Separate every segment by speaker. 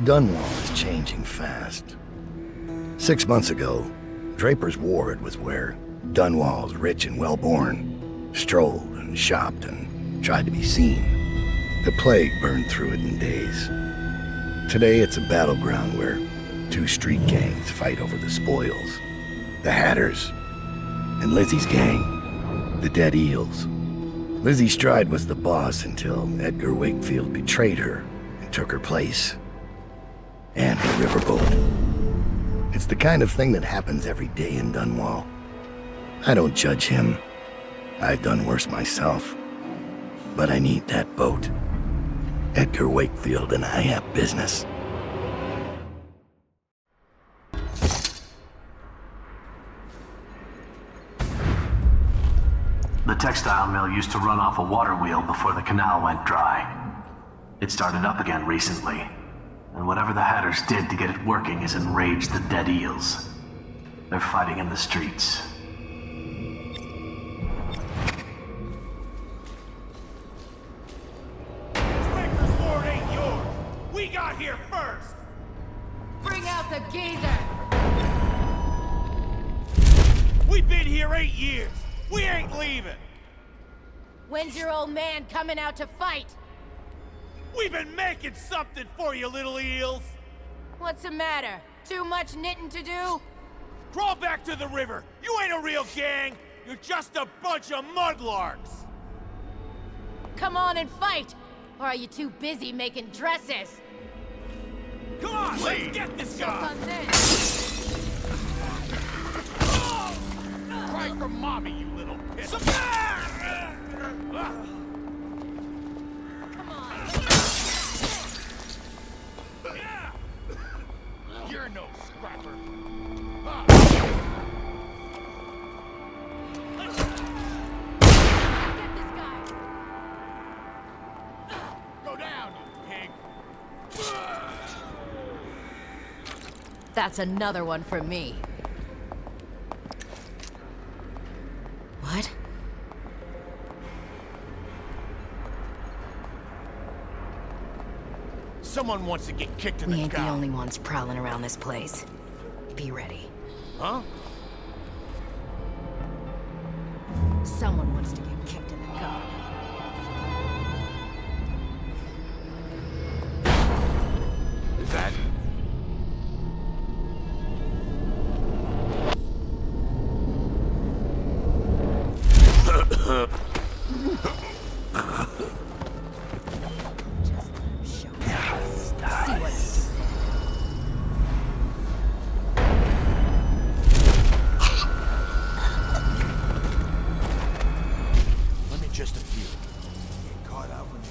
Speaker 1: Dunwall is changing fast. 6 months ago, Draper's Ward was where Dunwall's rich and well-born strolled and shopped and tried to be seen. The plague burned through it in days. Today it's a battleground where two street gangs fight over the spoils. The Hatters and Lizzie's gang, the Dead Eels. Lizzie Stride was the boss until Edgar Wakefield betrayed her and took her place. And the riverboat. It's the kind of thing that happens every day in Dunwall. I don't judge him. I've done worse myself. But I need that boat. Edgar Wakefield and I have business.
Speaker 2: The textile mill used to run off a water wheel before the canal went dry. It started up again recently, and whatever the Hatters did to get it working has enraged the Dead Eels. They're fighting in the streets.
Speaker 3: Draper's Ward ain't yours! We got here first!
Speaker 4: Bring out the geezer!
Speaker 3: We've been here 8 years! We ain't leaving!
Speaker 4: When's your old man coming out to fight?
Speaker 3: We've been making something for you, little eels!
Speaker 4: What's the matter? Too much knitting to do?
Speaker 3: Crawl back to the river! You ain't a real gang! You're just a bunch of mudlarks!
Speaker 4: Come on and fight! Or are you too busy making dresses?
Speaker 3: Come on, let's get this guy!
Speaker 4: On this.
Speaker 3: Cry for mommy, you little piss!
Speaker 4: Come on.
Speaker 3: Yeah. You're no scrapper!
Speaker 4: Get this guy.
Speaker 3: Go down, you pig!
Speaker 4: That's another one for me. What?
Speaker 3: Someone wants to get kicked in
Speaker 4: We
Speaker 3: the
Speaker 4: ain't the
Speaker 3: cow.
Speaker 4: only ones prowling around this place. Be ready.
Speaker 3: Huh?
Speaker 4: Someone wants to get kicked in the gut.
Speaker 3: Is that... Let me just a few. Get caught out when they...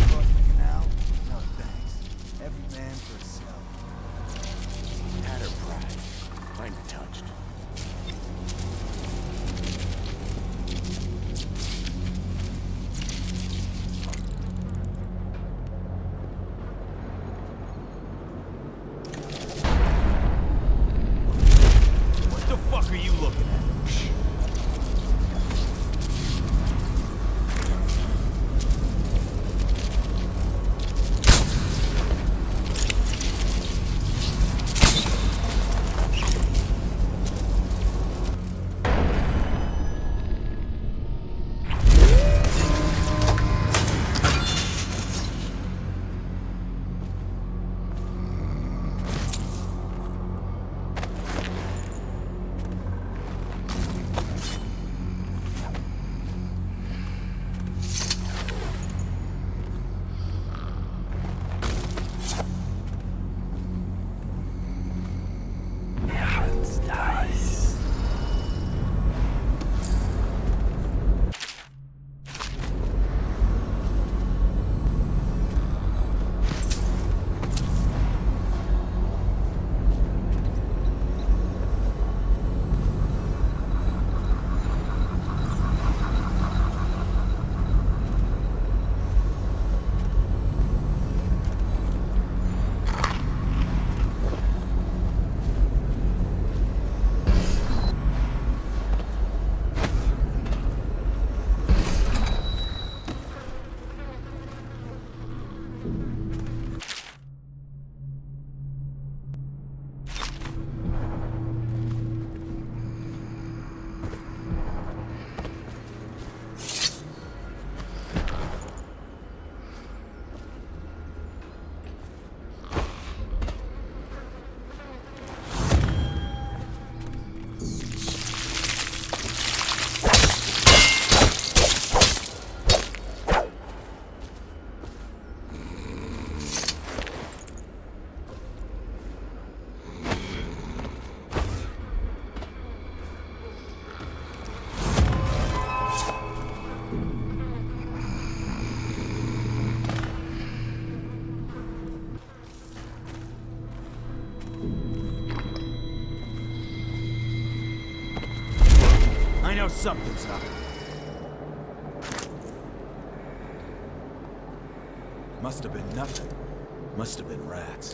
Speaker 5: Cross the canal? No thanks. Every man for himself.
Speaker 3: Hatter pride. I'm touched. What the fuck are you looking at?
Speaker 5: Something's up. Must have been nothing. Must have been rats.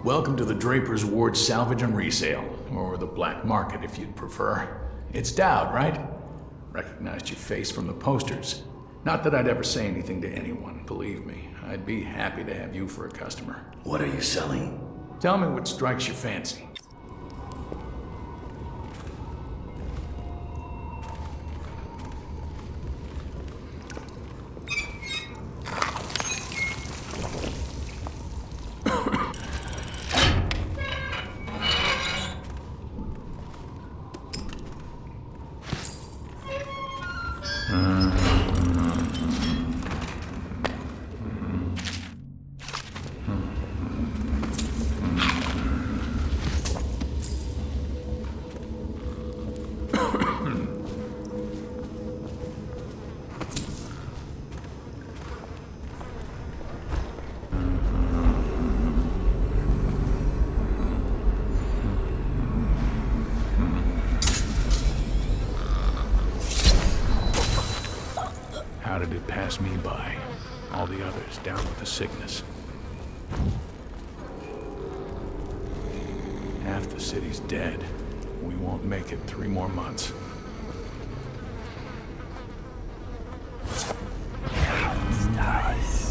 Speaker 6: Welcome to the Draper's Ward Salvage and Resale, or the Black Market if you'd prefer. It's Daud, right? Recognized your face from the posters. Not that I'd ever say anything to anyone, believe me. I'd be happy to have you for a customer.
Speaker 1: What are you selling?
Speaker 6: Tell me what strikes your fancy. How did it pass me by? All the others down with the sickness. Half the city's dead. We won't make it 3 more months.
Speaker 1: Nice.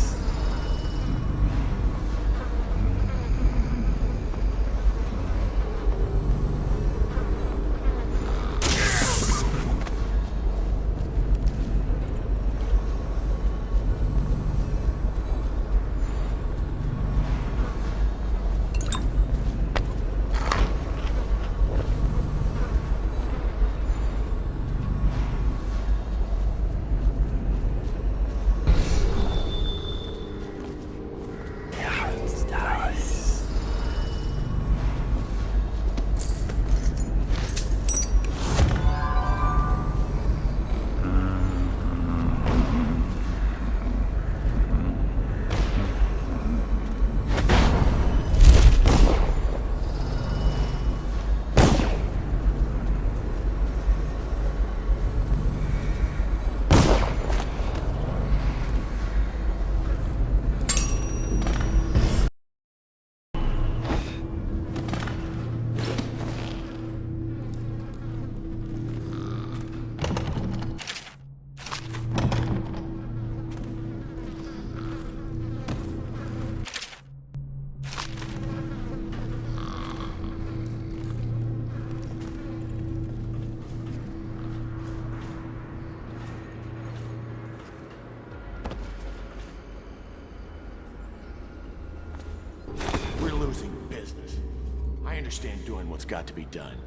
Speaker 7: understand doing what's got to be done.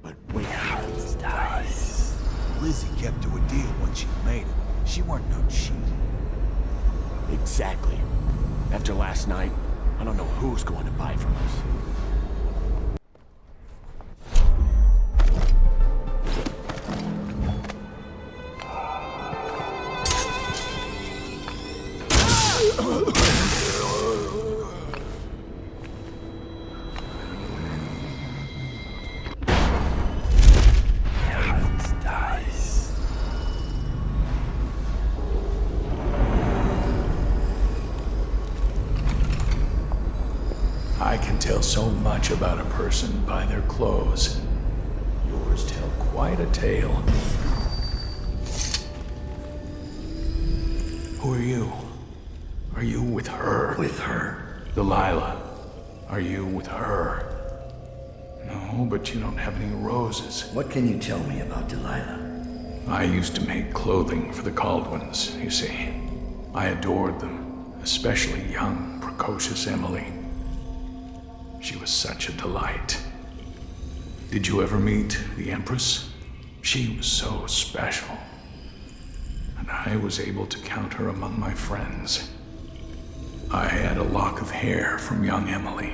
Speaker 7: But Wakefield dies.
Speaker 5: Lizzie kept to a deal when she made it. She weren't no cheat.
Speaker 7: Exactly. After last night, I don't know who's going to buy from us.
Speaker 6: I can tell so much about a person by their clothes. Yours tell quite a tale. Who are you? Are you with her?
Speaker 1: With her?
Speaker 6: Delilah. Are you with her? No, but you don't have any roses.
Speaker 1: What can you tell me about Delilah?
Speaker 6: I used to make clothing for the Caldwins, you see. I adored them, especially young, precocious Emily. She was such a delight. Did you ever meet the Empress? She was so special. And I was able to count her among my friends. I had a lock of hair from young Emily,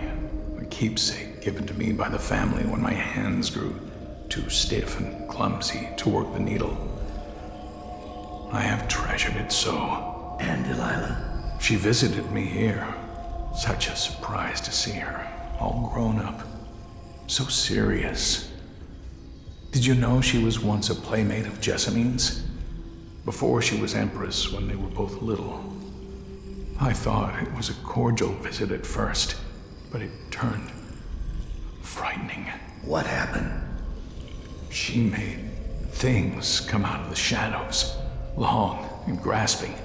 Speaker 6: a keepsake given to me by the family when my hands grew too stiff and clumsy to work the needle. I have treasured it so.
Speaker 1: And Delilah?
Speaker 6: She visited me here. Such a surprise to see her, all grown up, so serious. Did you know she was once a playmate of Jessamine's? Before she was Empress, when they were both little. I thought it was a cordial visit at first, but it turned frightening.
Speaker 1: What happened?
Speaker 6: She made things come out of the shadows, long and grasping.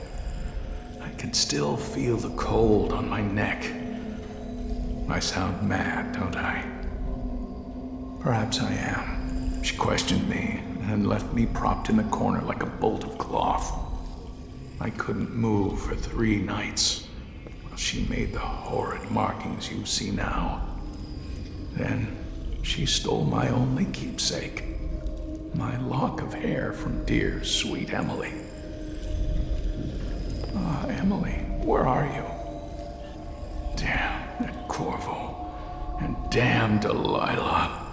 Speaker 6: I can still feel the cold on my neck. I sound mad, don't I? Perhaps I am. She questioned me and left me propped in the corner like a bolt of cloth. I couldn't move for 3 nights while she made the horrid markings you see now. Then she stole my only keepsake, my lock of hair from dear, sweet Emily. Ah, Emily, where are you? Damn that Corvo, and damn Delilah.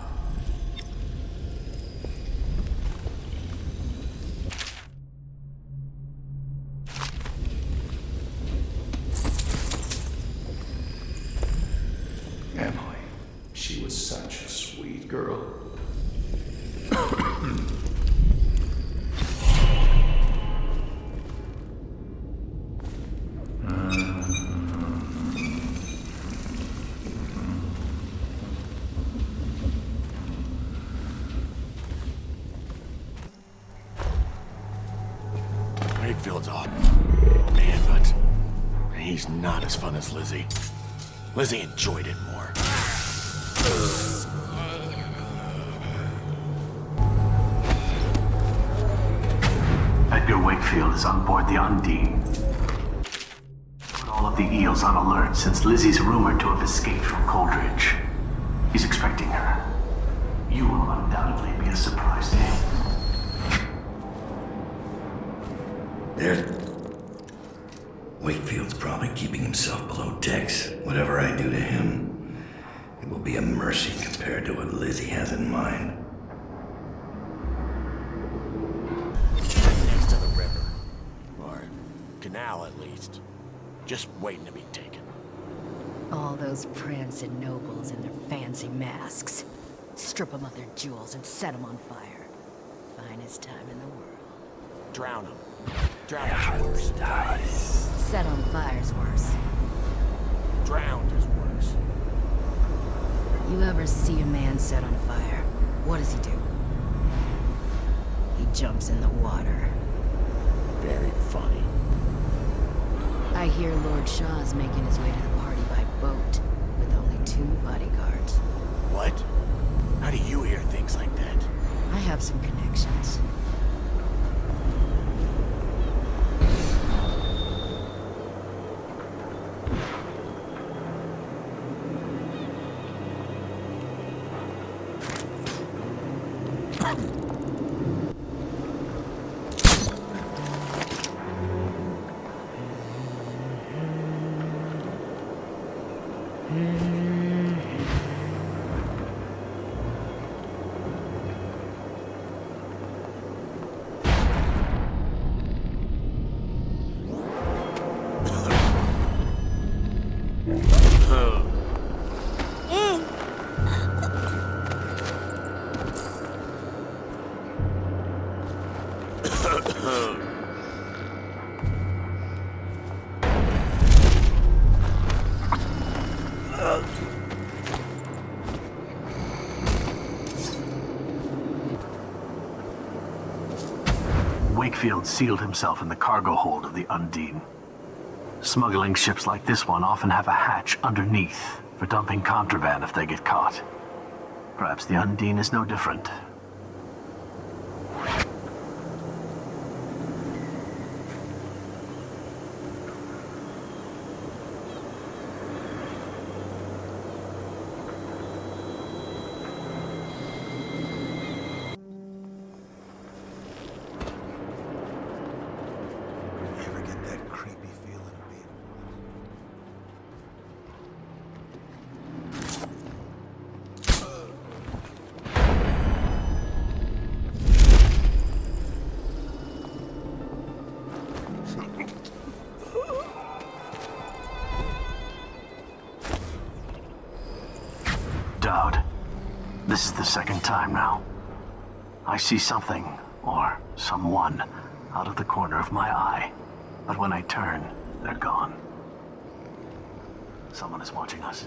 Speaker 6: Emily, she was such a sweet girl.
Speaker 7: Wakefield's off. Man, but he's not as fun as Lizzie. Lizzie enjoyed it more.
Speaker 2: Edgar Wakefield is on board the Undine. Put all of the eels on alert since Lizzie's rumored to have escaped from Coldridge. He's expecting her. You will undoubtedly be a surprise to him.
Speaker 1: Wakefield's probably keeping himself below decks. Whatever I do to him, it will be a mercy compared to what Lizzie has in mind.
Speaker 7: Next to the river. Or canal, at least. Just waiting to be taken.
Speaker 4: All those prancing nobles in their fancy masks. Strip them of their jewels and set them on fire. Finest time in the world.
Speaker 7: Drown them. Drown is worse.
Speaker 4: Set on fire's worse.
Speaker 7: Drowned is worse.
Speaker 4: You ever see a man set on fire? What does he do? He jumps in the water.
Speaker 7: Very funny.
Speaker 4: I hear Lord Shaw's making his way to the party by boat, with only 2 bodyguards.
Speaker 7: What? How do you hear things like that?
Speaker 4: I have some connections.
Speaker 2: Wakefield sealed himself in the cargo hold of the Undine. Smuggling ships like this one often have a hatch underneath for dumping contraband if they get caught. Perhaps the Undine is no different.
Speaker 5: Ever get that creepy feeling of being
Speaker 2: Daud, this is the second time now. I see something, or someone, out of the corner of my eye. But when I turn, they're gone. Someone is watching us.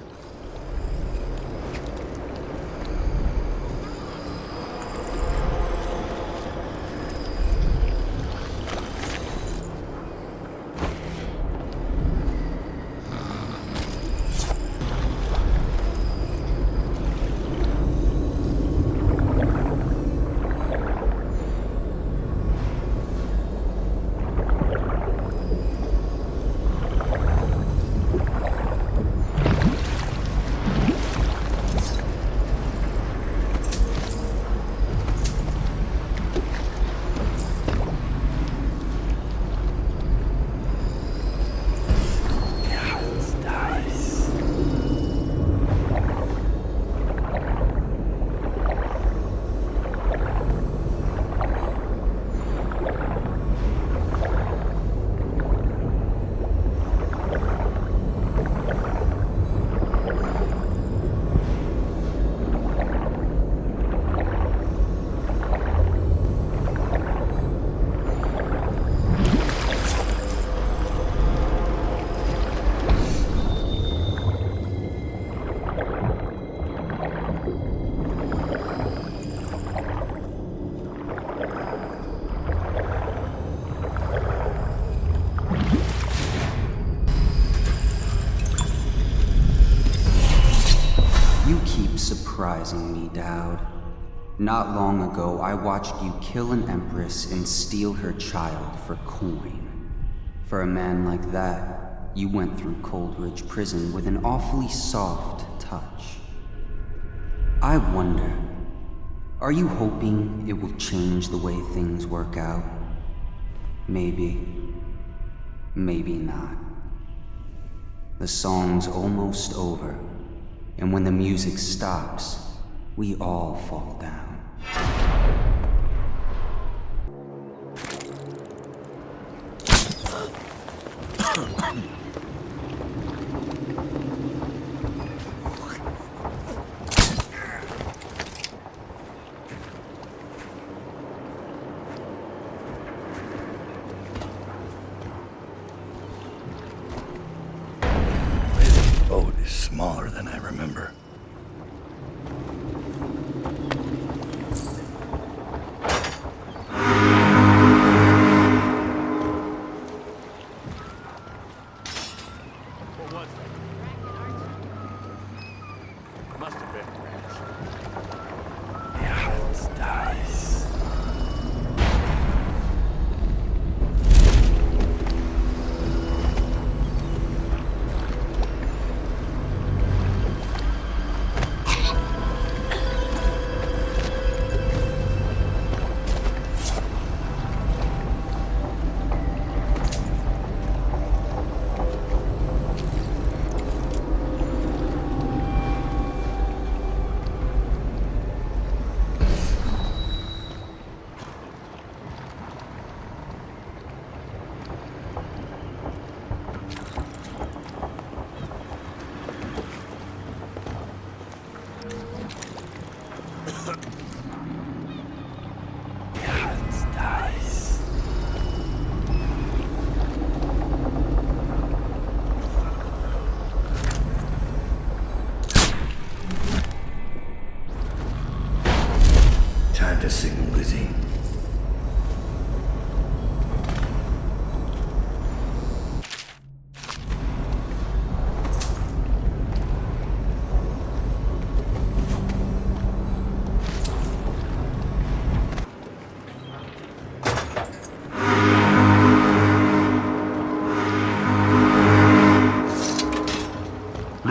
Speaker 8: Surprising me, Daud. Not long ago, I watched you kill an empress and steal her child for coin. For a man like that, you went through Coldridge Prison with an awfully soft touch. I wonder, are you hoping it will change the way things work out? Maybe. Maybe not. The song's almost over. And when the music stops, we all fall down.
Speaker 1: This boat is smaller than I remember.
Speaker 3: Must have been rats.
Speaker 1: Yeah, it's dice.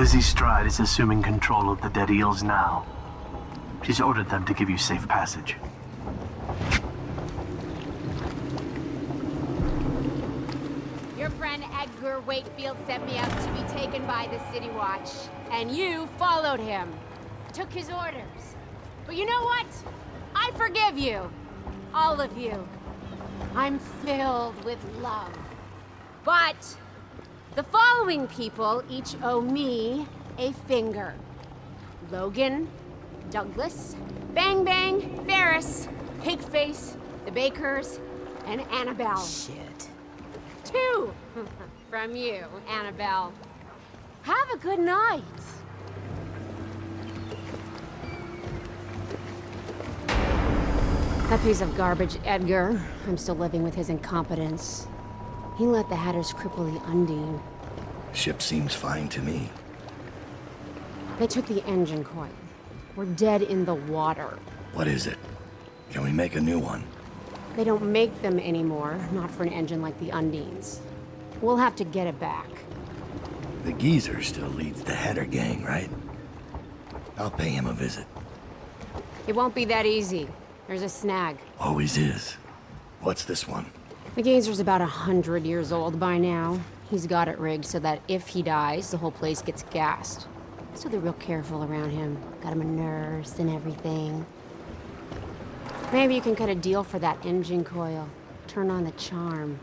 Speaker 2: Lizzie Stride is assuming control of the Dead Eels now. She's ordered them to give you safe passage.
Speaker 9: Your friend Edgar Wakefield sent me out to be taken by the City Watch, and you followed him. Took his orders. But you know what? I forgive you. All of you. I'm filled with love. But the following people each owe me a finger. Logan, Douglas, Bang Bang, Ferris, Cakeface, the Bakers, and Annabelle.
Speaker 4: Shit.
Speaker 9: 2 from you, Annabelle. Have a good night. That piece of garbage, Edgar. I'm still living with his incompetence. He let the Hatters cripple the Undine.
Speaker 1: Ship seems fine to me.
Speaker 9: They took the engine coil. We're dead in the water.
Speaker 1: What is it? Can we make a new one?
Speaker 9: They don't make them anymore, not for an engine like the Undine's. We'll have to get it back.
Speaker 1: The geezer still leads the Hatter gang, right? I'll pay him a visit.
Speaker 9: It won't be that easy. There's a snag.
Speaker 1: Always is. What's this one?
Speaker 9: The Gazer's about 100 years old by now. He's got it rigged so that if he dies, the whole place gets gassed. So they're real careful around him. Got him a nurse and everything. Maybe you can cut a deal for that engine coil. Turn on the charm.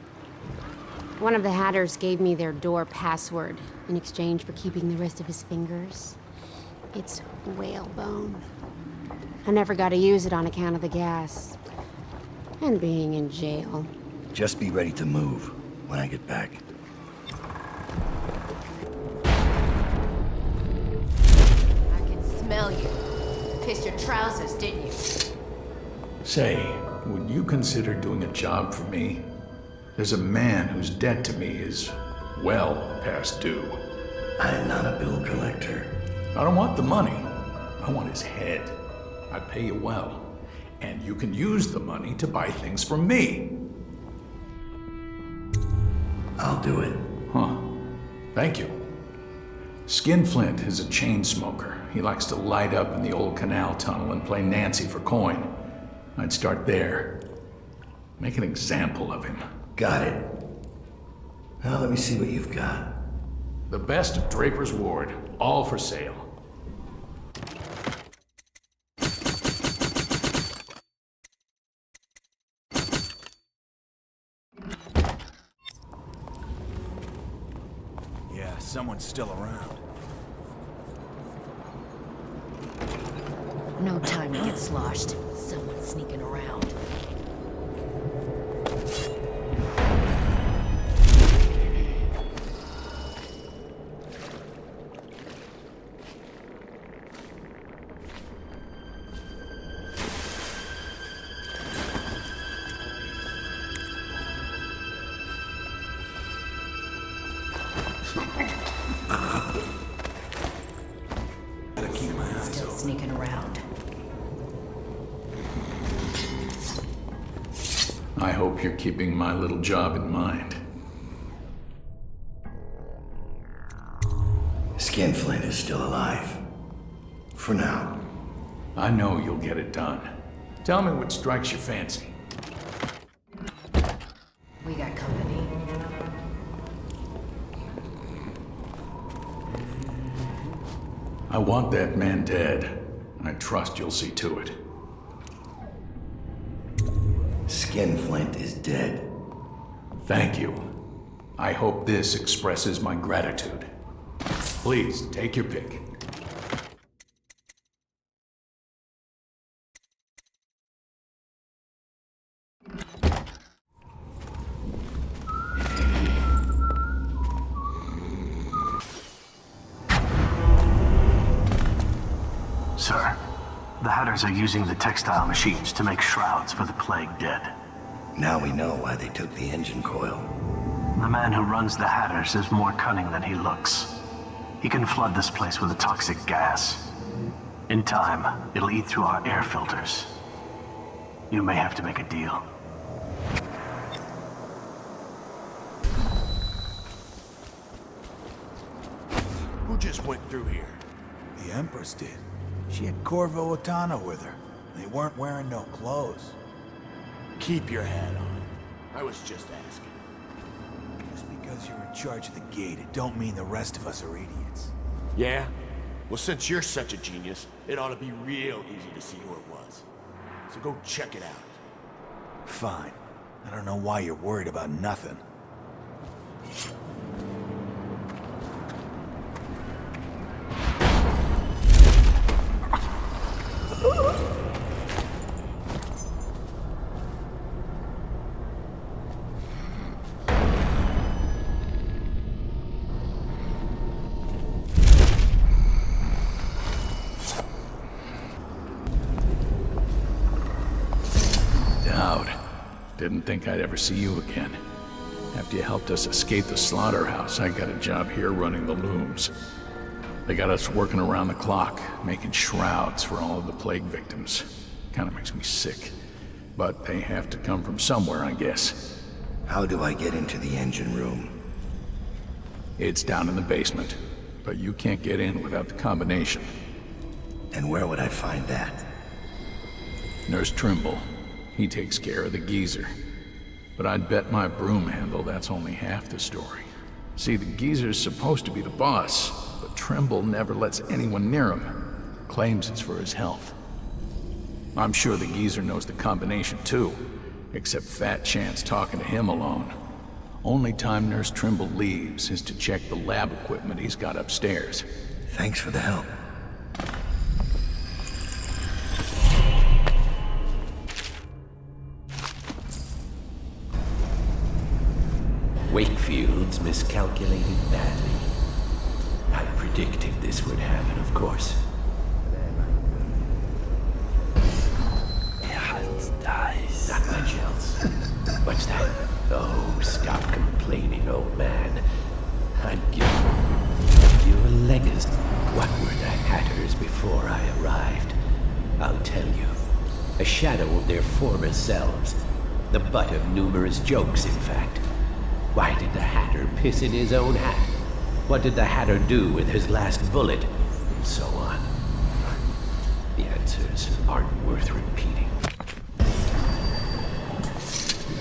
Speaker 9: One of the Hatters gave me their door password in exchange for keeping the rest of his fingers. It's whalebone. I never got to use it on account of the gas. And being in jail.
Speaker 1: Just be ready to move when I get back.
Speaker 4: I can smell you. Pissed your trousers, didn't you?
Speaker 6: Say, would you consider doing a job for me? There's a man whose debt to me is well past due.
Speaker 1: I am not a bill collector.
Speaker 6: I don't want the money. I want his head. I'd pay you well. And you can use the money to buy things from me.
Speaker 1: I'll do it.
Speaker 6: Huh. Thank you. Skinflint is a chain smoker. He likes to light up in the old canal tunnel and play Nancy for coin. I'd start there. Make an example of him.
Speaker 1: Got it. Now let me see what you've got.
Speaker 6: The best of Draper's Ward, all for sale.
Speaker 5: Yeah, someone's still around.
Speaker 4: No time to get sloshed. Someone's sneaking around.
Speaker 5: Gotta keep my eyes
Speaker 4: Still
Speaker 5: open.
Speaker 4: sneaking around.
Speaker 6: I hope you're keeping my little job in mind.
Speaker 1: Skinflint is still alive. For now.
Speaker 6: I know you'll get it done. Tell me what strikes your fancy.
Speaker 4: We got company.
Speaker 6: I want that man dead. I trust you'll see to it.
Speaker 1: Skinflint is dead.
Speaker 6: Thank you. I hope this expresses my gratitude. Please, take your pick.
Speaker 2: Sir, the Hatters are using the textile machines to make shrouds for the plague dead.
Speaker 1: Now we know why they took the engine coil.
Speaker 2: The man who runs the Hatters is more cunning than he looks. He can flood this place with a toxic gas. In time, it'll eat through our air filters. You may have to make a deal.
Speaker 5: Who'd
Speaker 7: just went through here?
Speaker 5: The Empress did. She had Corvo Otana with her. They weren't wearing no clothes.
Speaker 7: Keep your hat on. I was just asking.
Speaker 5: Just because you're in charge of the gate, it don't mean the rest of us are idiots.
Speaker 7: Yeah? Well, since you're such a genius, it ought to be real easy to see who it was. So go check it out.
Speaker 5: Fine. I don't know why you're worried about nothing.
Speaker 6: Daud. Didn't think I'd ever see you again. After you helped us escape the slaughterhouse, I got a job here running the looms. They got us working around the clock, making shrouds for all of the plague victims. Kinda makes me sick. But they have to come from somewhere, I guess.
Speaker 1: How do I get into the engine room?
Speaker 6: It's down in the basement, but you can't get in without the combination.
Speaker 1: And where would I find that?
Speaker 6: Nurse Trimble. He takes care of the geezer. But I'd bet my broom handle that's only half the story. See, the geezer's supposed to be the boss, but Trimble never lets anyone near him. Claims it's for his health. I'm sure the geezer knows the combination too, except Fat Chance talking to him alone. Only time Nurse Trimble leaves is to check the lab equipment he's got upstairs.
Speaker 1: Thanks for the help.
Speaker 10: Wakefield's miscalculated badly. I predicted this would happen, of course. Not much else. What's that? Oh, stop complaining, old man. I'd give you a legacy. What were the Hatters before I arrived? I'll tell you. A shadow of their former selves. The butt of numerous jokes, in fact. Why did the Hatter piss in his own hat? What did the Hatter do with his last bullet? And so on. The answers aren't worth repeating.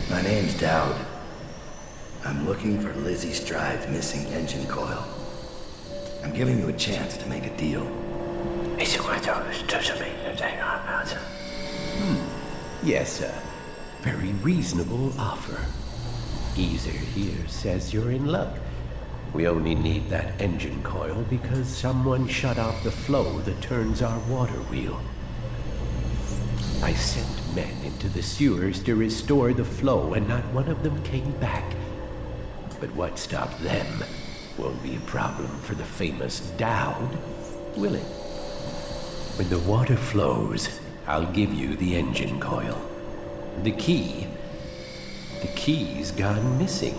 Speaker 1: My name's Daud. I'm looking for Lizzie Stride's missing engine coil. I'm giving you a chance to make a deal.
Speaker 10: Yes, sir. Very reasonable offer. Geezer here says you're in luck. We only need that engine coil because someone shut off the flow that turns our water wheel. I sent men into the sewers to restore the flow, and not one of them came back. But what stopped them won't be a problem for the famous Daud, will it? When the water flows, I'll give you the engine coil. The key's gone missing,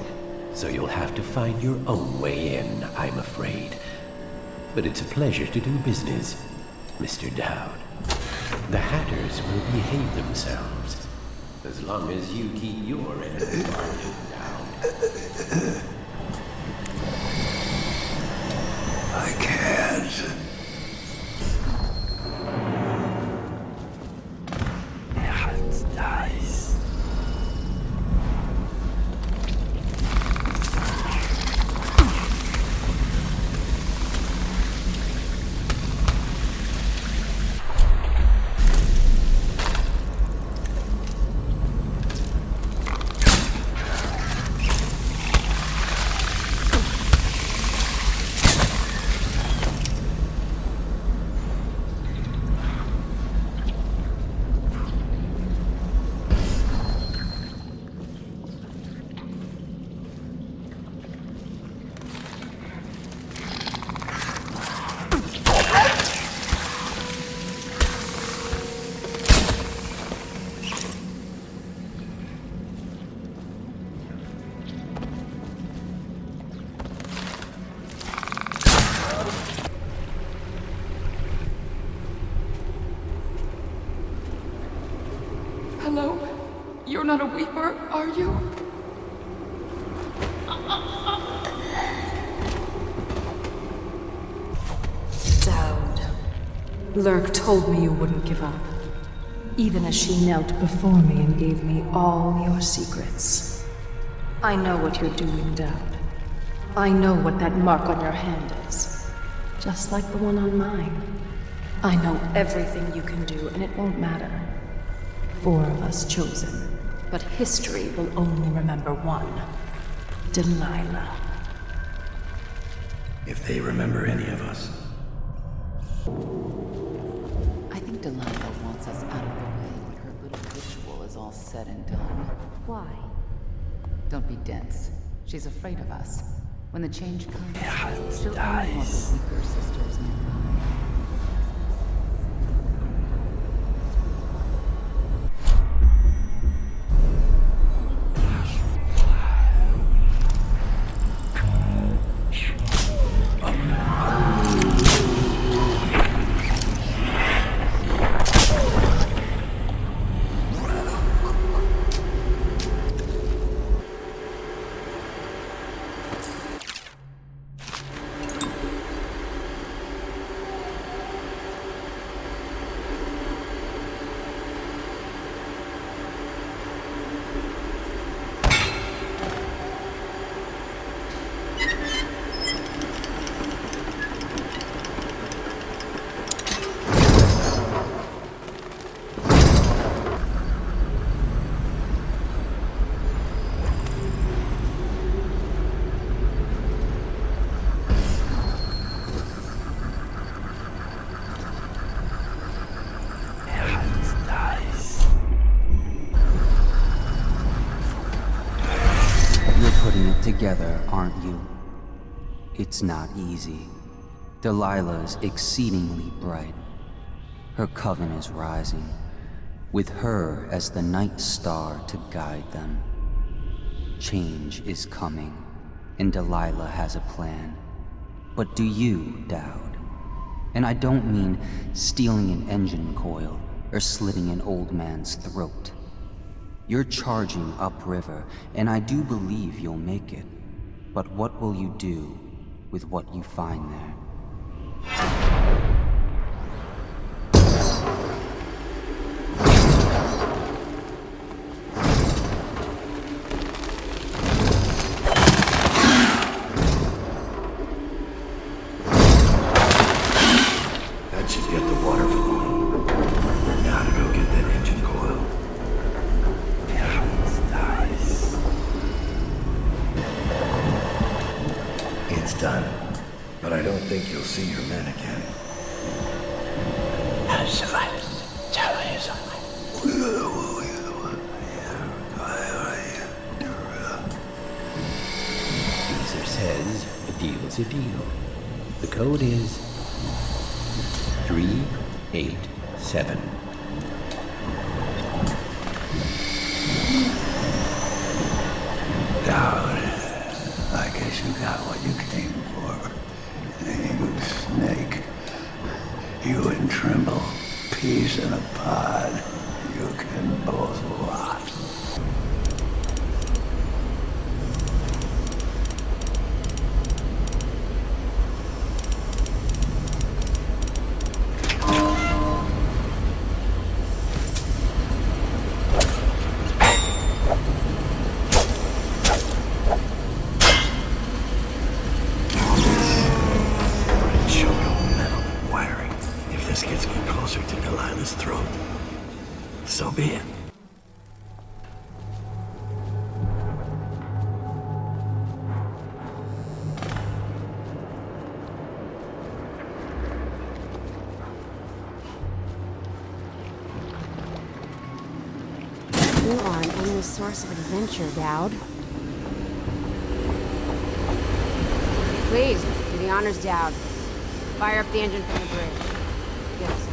Speaker 10: so you'll have to find your own way in, I'm afraid. But it's a pleasure to do business, Mr. Daud. The Hatters will behave themselves, as long as you keep your end of the bargain down.
Speaker 1: I can't.
Speaker 11: Hello? You're not a Weeper, are you?
Speaker 12: Lurk told me you wouldn't give up. Even as she knelt before me and gave me all your secrets. I know what you're doing, Daud. I know what that mark on your hand is. Just like the one on mine. I know everything you can do, and it won't matter. 4 of us chosen. But history will only remember one. Delilah.
Speaker 1: If they remember any of us.
Speaker 13: I think Delilah wants us out of the way when her little ritual is all said and done.
Speaker 4: Why?
Speaker 13: Don't be dense. She's afraid of us. When the change comes, she'll only want the weaker sisters nearby.
Speaker 8: Together, aren't you? It's not easy. Delilah's exceedingly bright. Her coven is rising, with her as the night star to guide them. Change is coming, and Delilah has a plan. But do you, Daud? And I don't mean stealing an engine coil or slitting an old man's throat. You're charging upriver, and I do believe you'll make it. But what will you do with what you find there?
Speaker 1: That should get the water flowing. Now to go get that engine coil. It's done, but I don't think you'll see your men again.
Speaker 10: Caesar says a deal's a deal. The code is 387.
Speaker 5: Daud, I guess you got what you came for. You snake. You and Trimble, peas in a pod. You can both rot.
Speaker 1: So be it.
Speaker 9: You are an endless source of adventure, Daud. Please, do the honors, Daud. Fire up the engine from the bridge. Give us a